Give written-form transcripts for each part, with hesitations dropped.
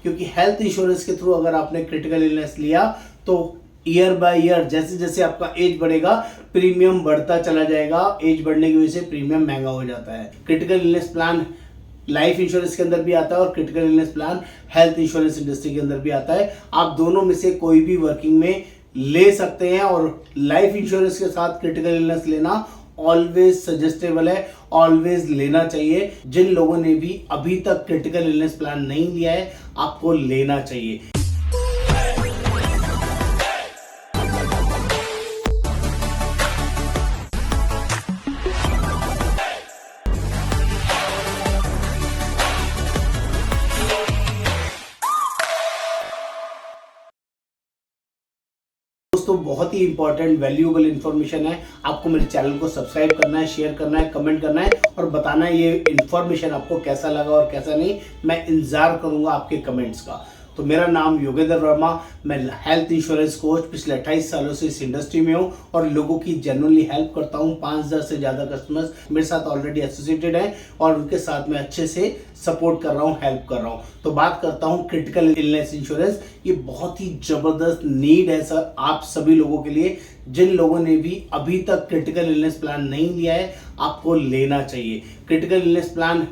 क्योंकि health insurance के through अगर आपने क्रिटिकल इलनेस लिया तो ईयर बाय ईयर जैसे जैसे आपका एज बढ़ेगा प्रीमियम बढ़ता चला जाएगा। एज बढ़ने की वजह से प्रीमियम महंगा हो जाता है। Critical illness plan life insurance के अंदर भी आता है और critical illness plan health insurance industry के अंदर भी आता है। आप दोनों में से कोई भी वर्किंग में ले सकते हैं और लाइफ इंश्योरेंस के साथ क्रिटिकल इलनेस लेना ऑलवेज सजेस्टेबल है, ऑलवेज लेना चाहिए। जिन लोगों ने भी अभी तक क्रिटिकल इलनेस प्लान नहीं लिया है आपको लेना चाहिए। दोस्तों बहुत ही इंपॉर्टेंट वैल्यूएबल इन्फॉर्मेशन है। आपको मेरे चैनल को सब्सक्राइब करना है, शेयर करना है, कमेंट करना है और बताना है ये इन्फॉर्मेशन आपको कैसा लगा और कैसा नहीं। मैं इंतजार करूंगा आपके कमेंट्स का। तो मेरा नाम योगेंद्र वर्मा, मैं हेल्थ इंश्योरेंस कोच पिछले 28 सालों से इस इंडस्ट्री में हूँ और लोगों की जनरली हेल्प करता हूँ। 5000 से ज़्यादा कस्टमर्स मेरे साथ ऑलरेडी एसोसिएटेड हैं और उनके साथ मैं अच्छे से सपोर्ट कर रहा हूँ, हेल्प कर रहा हूँ। तो बात करता हूँ क्रिटिकल इलनेस इंश्योरेंस। ये बहुत ही ज़बरदस्त नीड है सर आप सभी लोगों के लिए। जिन लोगों ने भी अभी तक क्रिटिकल इलनेस प्लान नहीं लिया है आपको लेना चाहिए। Critical illness plan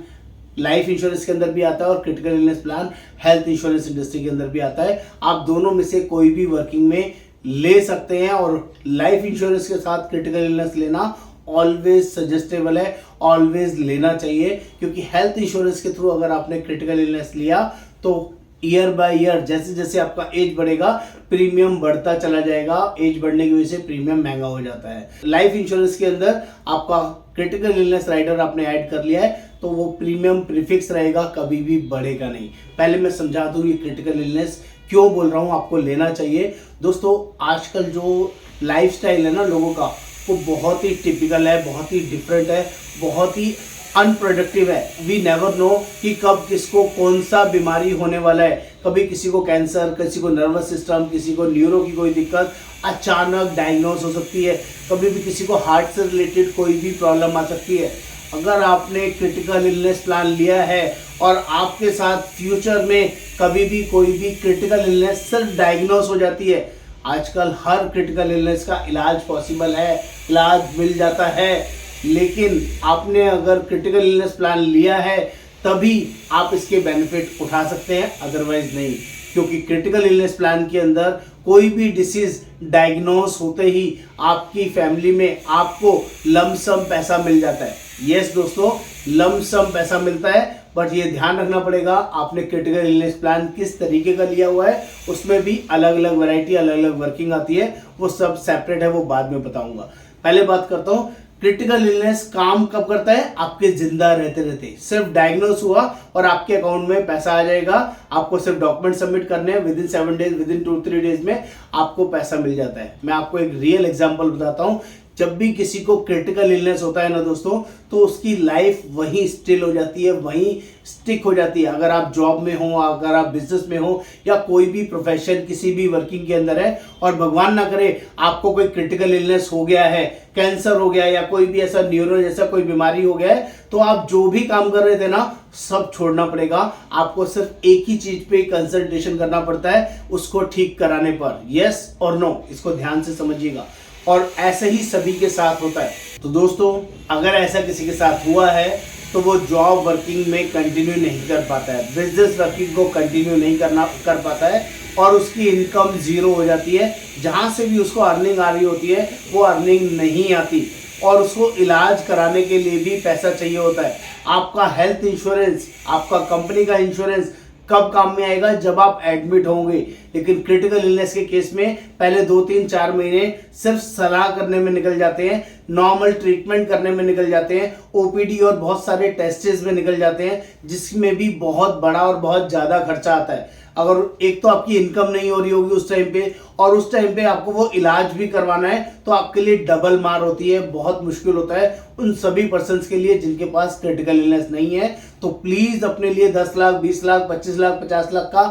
life insurance के अंदर भी आता है और critical illness plan health insurance industry के अंदर भी आता है। आप दोनों में से कोई भी वर्किंग में ले सकते हैं और लाइफ इंश्योरेंस के साथ क्रिटिकल इलनेस लेना ऑलवेज सजेस्टेबल है, ऑलवेज लेना चाहिए। क्योंकि हेल्थ इंश्योरेंस के थ्रू अगर आपने क्रिटिकल इलनेस लिया तो ईयर बाय ईयर जैसे जैसे आपका एज बढ़ेगा प्रीमियम बढ़ता चला जाएगा। एज बढ़ने की वजह से प्रीमियम महंगा हो जाता है। लाइफ इंश्योरेंस के अंदर आपका क्रिटिकल इलनेस राइडर आपने ऐड कर लिया है तो वो प्रीमियम प्रीफिक्स रहेगा, कभी भी बढ़ेगा नहीं। पहले मैं समझा दूं ये क्रिटिकल इलनेस क्यों बोल रहा हूं आपको लेना चाहिए। दोस्तों आजकल जो लाइफस्टाइल है ना लोगों का वो बहुत ही टिपिकल है, बहुत ही डिफरेंट है, बहुत ही अनप्रोडक्टिव है। वी नेवर नो कि कब किसको कौन सा बीमारी होने वाला है। कभी किसी को कैंसर, किसी को नर्वस सिस्टम, किसी को न्यूरो की कोई दिक्कत अचानक डायग्नोस हो सकती है। कभी भी किसी को हार्ट से रिलेटेड कोई भी प्रॉब्लम आ सकती है। अगर आपने क्रिटिकल इलनेस प्लान लिया है और आपके साथ फ्यूचर में कभी भी कोई भी क्रिटिकल इलनेस सिर्फ डायग्नोस हो जाती है, आजकल हर क्रिटिकल इलनेस का इलाज पॉसिबल है, इलाज मिल जाता है। लेकिन आपने अगर क्रिटिकल इलनेस प्लान लिया है तभी आप इसके बेनिफिट उठा सकते हैं, अदरवाइज नहीं। क्योंकि क्रिटिकल इलनेस प्लान के अंदर कोई भी डिसीज डायग्नोस होते ही आपकी फैमिली में आपको लमसम पैसा मिल जाता है। यस दोस्तों, लमसम पैसा मिलता है, बट ये ध्यान रखना पड़ेगा आपने क्रिटिकल इलनेस प्लान किस तरीके का लिया हुआ है। उसमें भी अलग अलग वैरायटी, अलग अलग वर्किंग आती है, वो सब सेपरेट है, वो बाद में बताऊंगा। पहले बात करता हूँ क्रिटिकल इलनेस काम कब करता है। आपके जिंदा रहते रहते सिर्फ डायग्नोस हुआ और आपके अकाउंट में पैसा आ जाएगा। आपको सिर्फ डॉक्यूमेंट सबमिट करने हैं, with in 7 days, with in 2-3 days में आपको पैसा मिल जाता है। मैं आपको एक रियल एग्जांपल बताता हूँ। जब भी किसी को क्रिटिकल इलनेस होता है ना दोस्तों, तो उसकी लाइफ वहीं स्टिल हो जाती है, वहीं स्टिक हो जाती है। अगर आप जॉब में हो, अगर आप बिजनेस में हो या कोई भी प्रोफेशन किसी भी वर्किंग के अंदर है और भगवान ना करे आपको कोई क्रिटिकल इलनेस हो गया है, कैंसर हो गया या कोई भी ऐसा न्यूरो जैसा कोई बीमारी हो गया है, तो आप जो भी काम कर रहे थे ना सब छोड़ना पड़ेगा। आपको सिर्फ एक ही चीज पे कंसंट्रेशन करना पड़ता है, उसको ठीक कराने पर। यस और नो, इसको ध्यान से समझिएगा। और ऐसे ही सभी के साथ होता है। तो दोस्तों अगर ऐसा किसी के साथ हुआ है तो वो जॉब वर्किंग में कंटिन्यू नहीं कर पाता है, बिजनेस वर्किंग को कंटिन्यू नहीं कर पाता है और उसकी इनकम जीरो हो जाती है। जहाँ से भी उसको अर्निंग आ रही होती है वो अर्निंग नहीं आती और उसको इलाज कराने के लिए भी पैसा चाहिए होता है। आपका हेल्थ इंश्योरेंस, आपका कंपनी का इंश्योरेंस कब काम में आएगा? जब आप एडमिट होंगे। लेकिन क्रिटिकल इलनेस के केस में पहले 2-3-4 महीने सिर्फ सलाह करने में निकल जाते हैं, नॉर्मल ट्रीटमेंट करने में निकल जाते हैं, ओपीडी और बहुत सारे टेस्टेस में निकल जाते हैं, जिसमें भी बहुत बड़ा और बहुत ज़्यादा खर्चा आता है। अगर एक तो आपकी इनकम नहीं हो रही होगी उस टाइम पे और उस टाइम पे आपको वो इलाज भी करवाना है तो आपके लिए डबल मार होती है, बहुत मुश्किल होता है। उन सभी पर्सन्स के लिए जिनके पास क्रिटिकल इलनेस नहीं है। तो प्लीज अपने लिए 10 लाख, 20 लाख, 25 लाख, 50 लाख का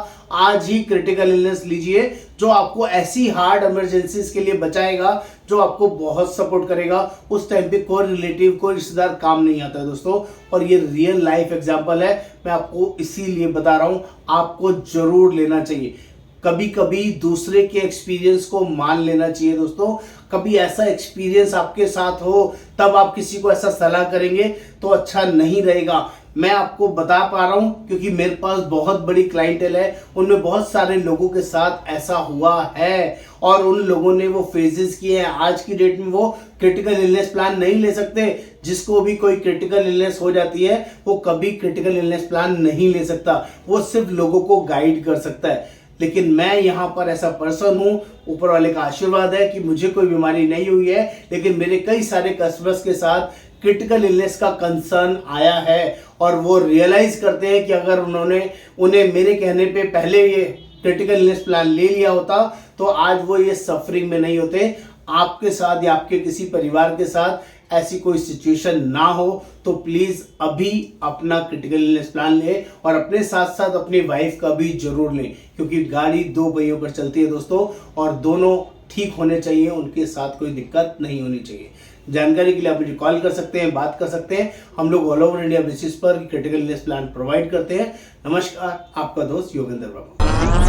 आज ही क्रिटिकल इलनेस लीजिए, जो आपको ऐसी हार्ड इमरजेंसीज के लिए बचाएगा, जो आपको बहुत सपोर्ट करेगा। उस टाइम पे कोई रिलेटिव, कोई रिश्तेदार काम नहीं आता है दोस्तों। और ये रियल लाइफ एग्जांपल है, मैं आपको इसीलिए बता रहा हूं, आपको जरूर लेना चाहिए। कभी कभी दूसरे के एक्सपीरियंस को मान लेना चाहिए दोस्तों। कभी ऐसा एक्सपीरियंस आपके साथ हो तब आप किसी को ऐसा सलाह करेंगे तो अच्छा नहीं रहेगा। मैं आपको बता पा रहा हूं क्योंकि मेरे पास बहुत बड़ी क्लाइंटेल है, उनमें बहुत सारे लोगों के साथ ऐसा हुआ है और उन लोगों ने वो फेजेस किए हैं। आज की डेट में वो क्रिटिकल इलनेस प्लान नहीं ले सकते। जिसको भी कोई क्रिटिकल इलनेस हो जाती है वो कभी क्रिटिकल इलनेस प्लान नहीं ले सकता, वो सिर्फ लोगों को गाइड कर सकता है। लेकिन मैं यहाँ पर ऐसा पर्सन हूँ, ऊपर वाले का आशीर्वाद है कि मुझे कोई बीमारी नहीं हुई है, लेकिन मेरे कई सारे कस्टमर्स के साथ क्रिटिकल इलनेस का कंसर्न आया है और वो रियलाइज करते हैं कि अगर उन्हें मेरे कहने पे पहले ये क्रिटिकल इलनेस प्लान ले लिया होता तो आज वो ये सफरिंग में नहीं होते। आपके साथ या आपके किसी परिवार के साथ ऐसी कोई सिचुएशन ना हो तो प्लीज अभी अपना क्रिटिकल इलनेस प्लान लें और अपने साथ साथ अपनी वाइफ का भी जरूर लें, क्योंकि गाड़ी दो पहियों पर चलती है दोस्तों और दोनों ठीक होने चाहिए, उनके साथ कोई दिक्कत नहीं होनी चाहिए। जानकारी के लिए आप मुझे कॉल कर सकते हैं, बात कर सकते हैं। हम लोग ऑल ओवर इंडिया बेसिस पर क्रिटिकल इलनेस प्लान प्रोवाइड करते हैं। नमस्कार, आपका दोस्त योगेंद्र बाबू।